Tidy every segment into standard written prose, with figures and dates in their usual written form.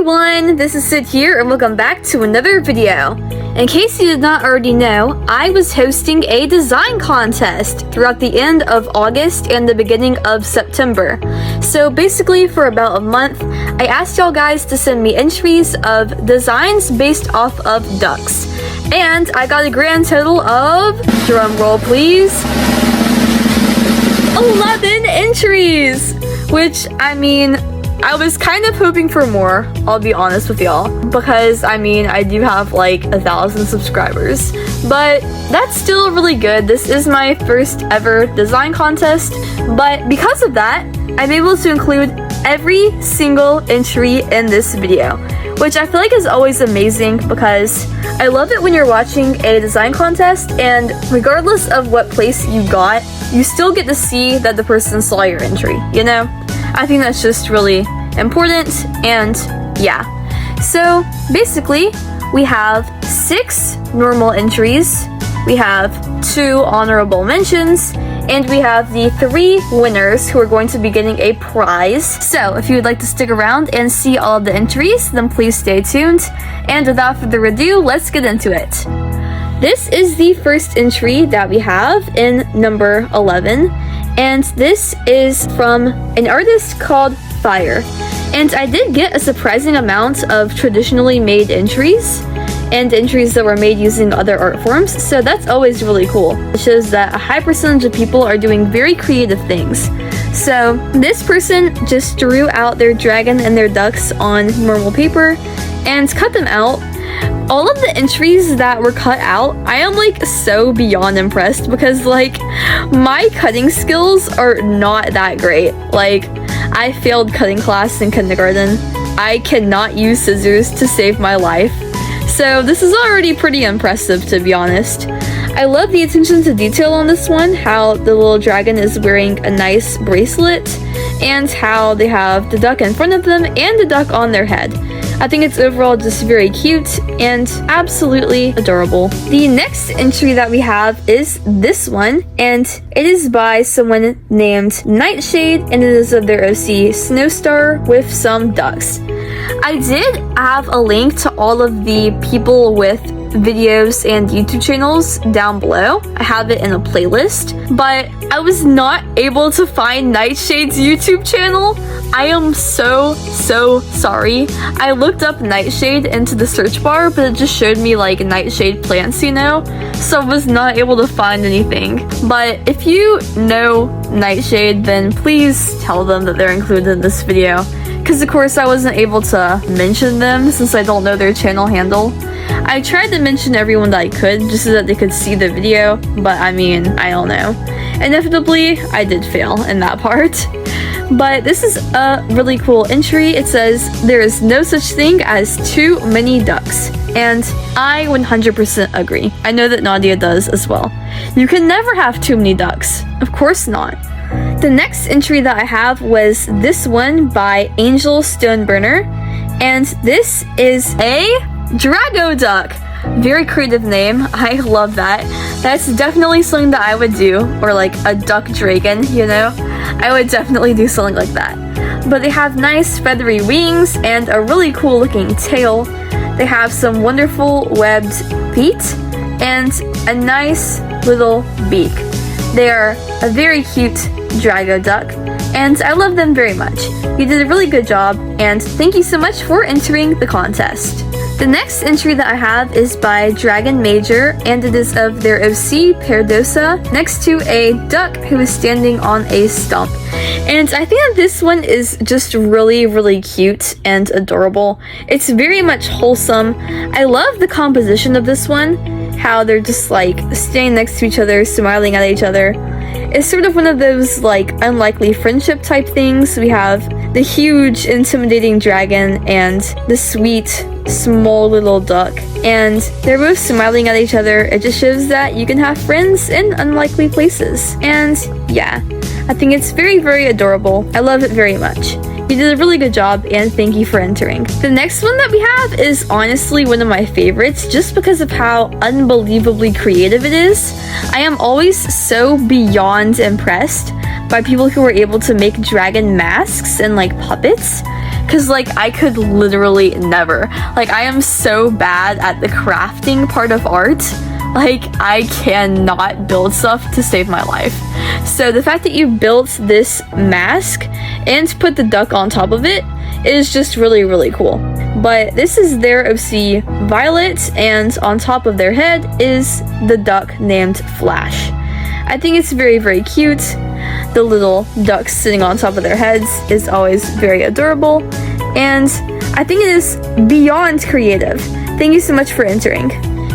everyone, this is Sid here and welcome back to another video. In case you did not already know, I was hosting a design contest throughout the end of August and the beginning of September. So basically for about a month, I asked y'all guys to send me entries of designs based off of ducks. And I got a grand total of, drum roll please, 11 entries! Which, I mean, I was kind of hoping for more, I'll be honest with y'all, because I mean, I do have like 1,000 subscribers, but that's still really good. This is my first ever design contest, but because of that, I'm able to include every single entry in this video, which I feel like is always amazing because I love it when you're watching a design contest and regardless of what place you got, you still get to see that the person saw your entry, you know? I think that's just really important, and yeah. So basically, we have 6 normal entries, we have 2 honorable mentions, and we have the 3 winners who are going to be getting a prize. So if you would like to stick around and see all of the entries, then please stay tuned. And without further ado, let's get into it. This is the first entry that we have in number 11. And this is from an artist called Fire. And I did get a surprising amount of traditionally made entries and entries that were made using other art forms, so that's always really cool. It shows that a high percentage of people are doing very creative things. So this person just drew out their dragon and their ducks on normal paper and cut them out. All of the entries that were cut out, I am like so beyond impressed because like my cutting skills are not that great. Like I failed cutting class in kindergarten. I cannot use scissors to save my life. So this is already pretty impressive, to be honest. I love the attention to detail on this one, how the little dragon is wearing a nice bracelet and how they have the duck in front of them and the duck on their head. I think it's overall just very cute and absolutely adorable. The next entry that we have is this one, and it is by someone named Nightshade, and it is of their OC Snowstar with some ducks. I did have a link to all of the people with videos and YouTube channels down below. I have it in a playlist, but I was not able to find Nightshade's YouTube channel. I am so sorry. I looked up Nightshade into the search bar, but it just showed me like Nightshade plants, you know? So I was not able to find anything. But if you know Nightshade, then please tell them that they're included in this video. Because of course I wasn't able to mention them since I don't know their channel handle. I tried to mention everyone that I could just so that they could see the video, but I mean, I don't know. Inevitably, I did fail in that part. But this is a really cool entry. It says, there is no such thing as too many ducks. And I 100% agree. I know that Nadia does as well. You can never have too many ducks. Of course not. The next entry that I have was this one by Angel Stoneburner. And this is a Drago duck. Very creative name. I love that. That's definitely something that I would do, or like a duck dragon, you know? I would definitely do something like that. But they have nice feathery wings and a really cool looking tail. They have some wonderful webbed feet and a nice little beak. They are a very cute Drago duck, and I love them very much. You did a really good job, and thank you so much for entering the contest. The next entry that I have is by DragonMajor, and it is of their OC Perdosa next to a duck who is standing on a stump. And I think that this one is just really cute and adorable. It's very much wholesome. I love the composition of this one, how they're just like standing next to each other, smiling at each other. It's sort of one of those like unlikely friendship type things. We have the huge intimidating dragon and the sweet small little duck, and they're both smiling at each other. It just shows that you can have friends in unlikely places, and yeah, I think it's very adorable. I love it very much. You did a really good job, and thank you for entering. The next one that we have is honestly one of my favorites just because of how unbelievably creative it is. I am always so beyond impressed by people who were able to make dragon masks and like puppets. Cause like I could literally never. Like I am so bad at the crafting part of art. Like I cannot build stuff to save my life. So the fact that you built this mask and put the duck on top of it is just really, really cool. But this is their OC Violet, and on top of their head is the duck named Flash. I think it's very, very cute. The little ducks sitting on top of their heads is always very adorable, and I think it is beyond creative. Thank you so much for entering.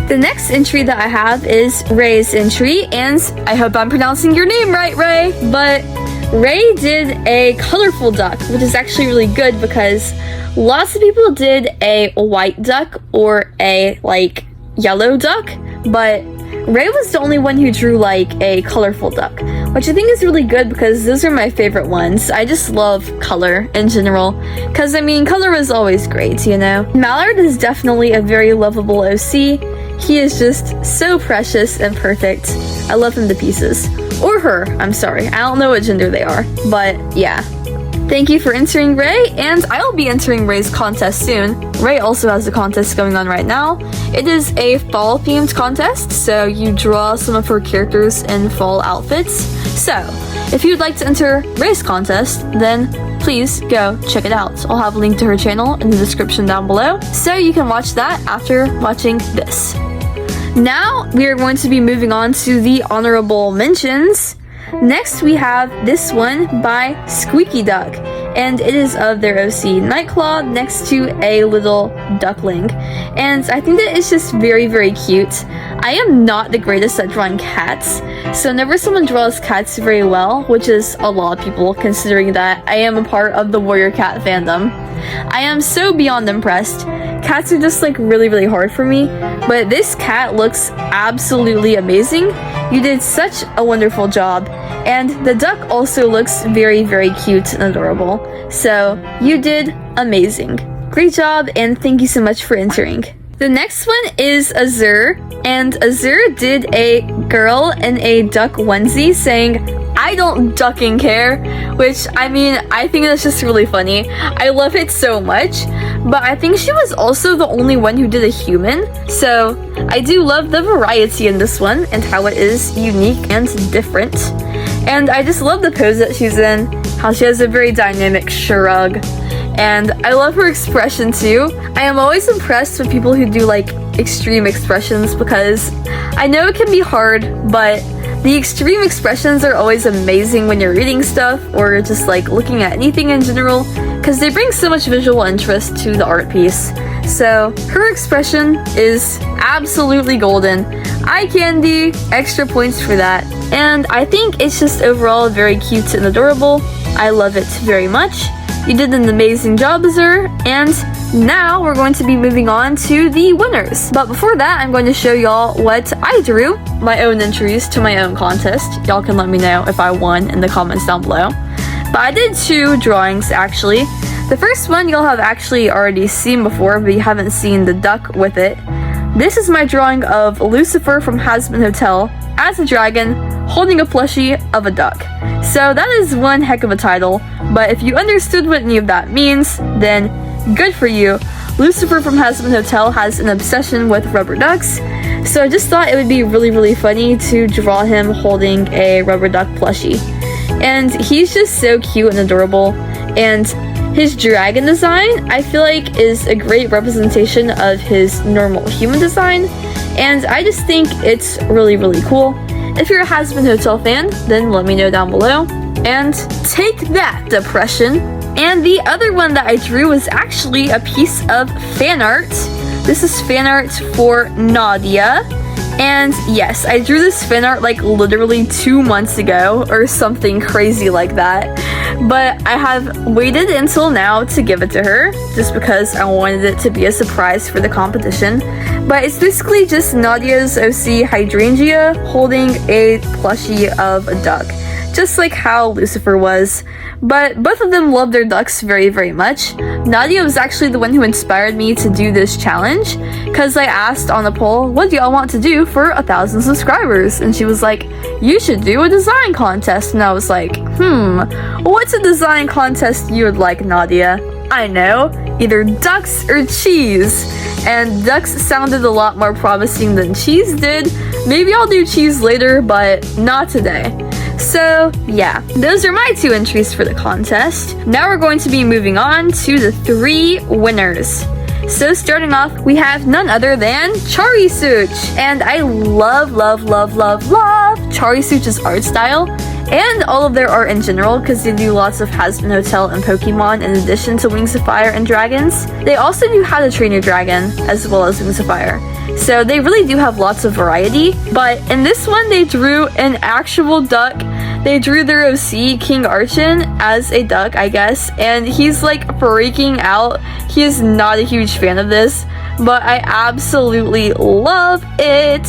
The next entry that I have is Ray's entry, and I hope I'm pronouncing your name right, Ray, but Ray did a colorful duck, which is actually really good because lots of people did a white duck or a like yellow duck, but Ray was the only one who drew like a colorful duck, which I think is really good because those are my favorite ones. I just love color in general, because I mean color is always great, you know. Mallard is definitely a very lovable OC. He is just so precious and perfect. I love him to pieces. Or her, I'm sorry. I don't know what gender they are, but yeah. Thank you for entering Ray, and I'll be entering Ray's contest soon. Ray also has a contest going on right now. It is a fall-themed contest, so you draw some of her characters in fall outfits. So, if you'd like to enter Ray's contest, then please go check it out. I'll have a link to her channel in the description down below, so you can watch that after watching this. Now, we are going to be moving on to the honorable mentions. Next, we have this one by Squeaky Duck, and it is of their OC Nightclaw next to a little duckling. And I think that it's just very, very cute. I am not the greatest at drawing cats, so whenever someone draws cats very well, which is a lot of people considering that I am a part of the Warrior Cat fandom, I am so beyond impressed. Cats are just like really, really hard for me, but this cat looks absolutely amazing. You did such a wonderful job, and the duck also looks very, very cute and adorable. So you did amazing. Great job, and thank you so much for entering. The next one is Azur, and Azur did a girl in a duck onesie saying, "I don't ducking care," which, I mean, I think that's just really funny. I love it so much, but I think she was also the only one who did a human, so I do love the variety in this one and how it is unique and different. And I just love the pose that she's in, how she has a very dynamic shrug, and I love her expression too. I am always impressed with people who do like extreme expressions because I know it can be hard, but the extreme expressions are always amazing when you're reading stuff or just like looking at anything in general, because they bring so much visual interest to the art piece. So her expression is absolutely golden. Eye candy, extra points for that. And I think it's just overall very cute and adorable. I love it very much. You did an amazing job, Azur, and now we're going to be moving on to the winners. But before that, I'm going to show y'all what I drew, my own entries to my own contest. Y'all can let me know if I won in the comments down below. But I did 2 drawings, actually. The first one you'll have actually already seen before, but you haven't seen the duck with it. This is my drawing of Lucifer from Hazbin Hotel as a dragon holding a plushie of a duck. So that is one heck of a title, but if you understood what any of that means, then good for you. Lucifer from Hazbin Hotel has an obsession with rubber ducks, so I just thought it would be really, really funny to draw him holding a rubber duck plushie. And he's just so cute and adorable, and his dragon design, I feel like, is a great representation of his normal human design, and I just think it's really, really cool. If you're a Hazbin Hotel fan, then let me know down below. And take that, depression! And the other one that I drew was actually a piece of fan art. This is fan art for Nadia. And yes, I drew this fan art like literally 2 months ago or something crazy like that. But I have waited until now to give it to her just because I wanted it to be a surprise for the competition. But it's basically just Nadia's OC Hydrangea holding a plushie of a duck, just like how Lucifer was. But both of them love their ducks very, very much. Nadia was actually the one who inspired me to do this challenge, because I asked on the poll, what do y'all want to do for 1,000 subscribers? And she was like, you should do a design contest. And I was like, what's a design contest you would like, Nadia? I know, either ducks or cheese. And ducks sounded a lot more promising than cheese did. Maybe I'll do cheese later, but not today. So yeah, those are my 2 entries for the contest. Now we're going to be moving on to the 3 winners. So starting off, we have none other than SOCH. And I love SOCH's art style and all of their art in general, because they do lots of Hazbin Hotel and Pokemon in addition to Wings of Fire and Dragons. They also do How to Train Your Dragon as well as Wings of Fire. So they really do have lots of variety, but in this one they drew an actual duck. They drew their OC, King Archon, as a duck, I guess, and he's like freaking out. He is not a huge fan of this, but I absolutely love it.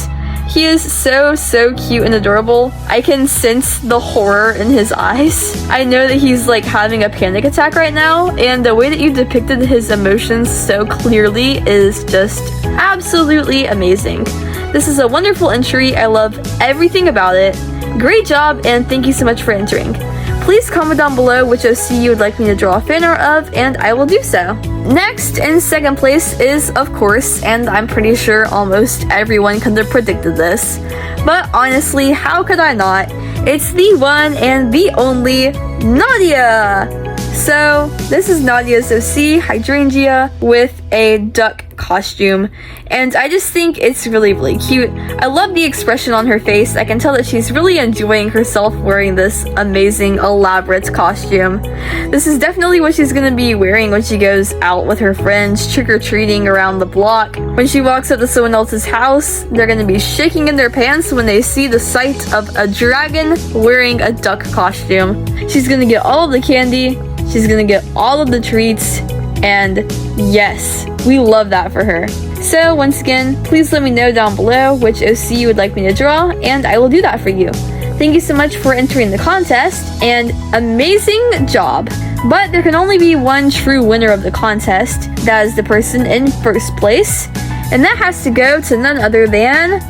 He is so cute and adorable. I can sense the horror in his eyes. I know that he's like having a panic attack right now, and the way that you depicted his emotions so clearly is just absolutely amazing. This is a wonderful entry. I love everything about it. Great job, and thank you so much for entering. Please comment down below which OC you would like me to draw a fan art of, and I will do so. Next, in second place is, of course, and I'm pretty sure almost everyone could have predicted this, but honestly, how could I not? It's the one and the only Nadia! So, this is Nadia's OC, Hydrangea, with a duck costume, and I just think it's really cute. I love the expression on her face. I can tell that she's really enjoying herself wearing this amazing, elaborate costume. This is definitely what she's gonna be wearing when she goes out with her friends, trick-or-treating around the block. When she walks up to someone else's house, they're gonna be shaking in their pants when they see the sight of a dragon wearing a duck costume. She's gonna get all of the candy, she's gonna get all of the treats, and yes, we love that for her. So once again, please let me know down below which OC you would like me to draw, and I will do that for you. Thank you so much for entering the contest, and amazing job! But there can only be one true winner of the contest. That is the person in first place, and that has to go to none other than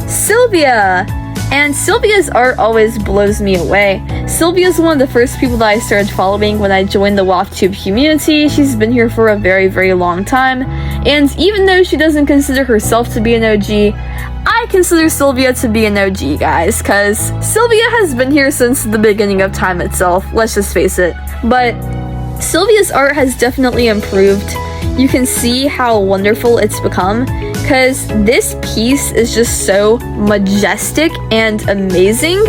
Sylvia! And Sylvia's art always blows me away. Sylvia's one of the first people that I started following when I joined the WAFTube community. She's been here for a very long time, and even though she doesn't consider herself to be an OG, I consider Sylvia to be an OG, guys, because Sylvia has been here since the beginning of time itself, let's just face it. But Sylvia's art has definitely improved. You can see how wonderful it's become, because this piece is just so majestic and amazing.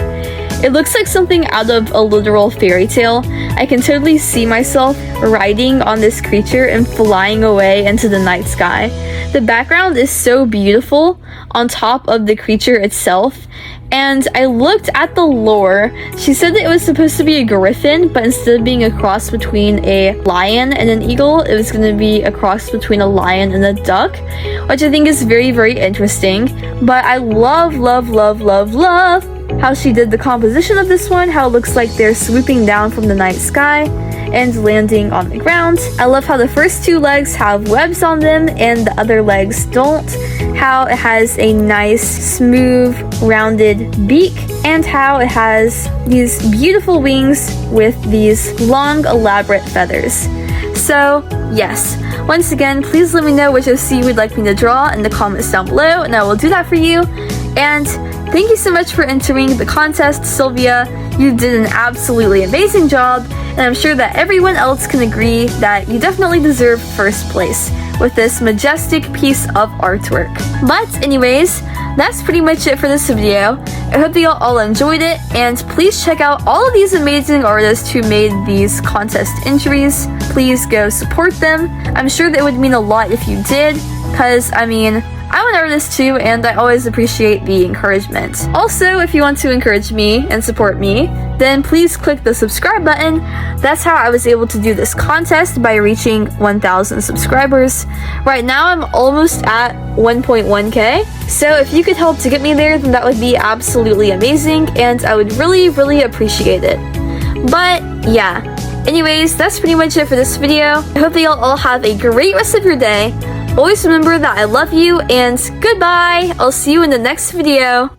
It looks like something out of a literal fairy tale. I can totally see myself riding on this creature and flying away into the night sky. The background is so beautiful on top of the creature itself, and I looked at the lore. She said that it was supposed to be a griffin, but instead of being a cross between a lion and an eagle, it was going to be a cross between a lion and a duck, which I think is very interesting. But I love how she did the composition of this one, how it looks like they're swooping down from the night sky and landing on the ground. I love how the first 2 legs have webs on them and the other legs don't, how it has a nice, smooth, rounded beak, and how it has these beautiful wings with these long, elaborate feathers. So, yes, once again, please let me know which OC you would like me to draw in the comments down below, and I will do that for you. And thank you so much for entering the contest, Sylvia. You did an absolutely amazing job, and I'm sure that everyone else can agree that you definitely deserve first place with this majestic piece of artwork. But anyways, that's pretty much it for this video. I hope that y'all all enjoyed it, and please check out all of these amazing artists who made these contest entries. Please go support them. I'm sure that it would mean a lot if you did, because I mean, I'm an artist too, and I always appreciate the encouragement. Also, if you want to encourage me and support me, then please click the subscribe button. That's how I was able to do this contest, by reaching 1,000 subscribers. Right now, I'm almost at 1.1k, so if you could help to get me there, then that would be absolutely amazing, and I would really appreciate it. But yeah, anyways, that's pretty much it for this video. I hope that y'all all have a great rest of your day. Always remember that I love you, and goodbye! I'll see you in the next video.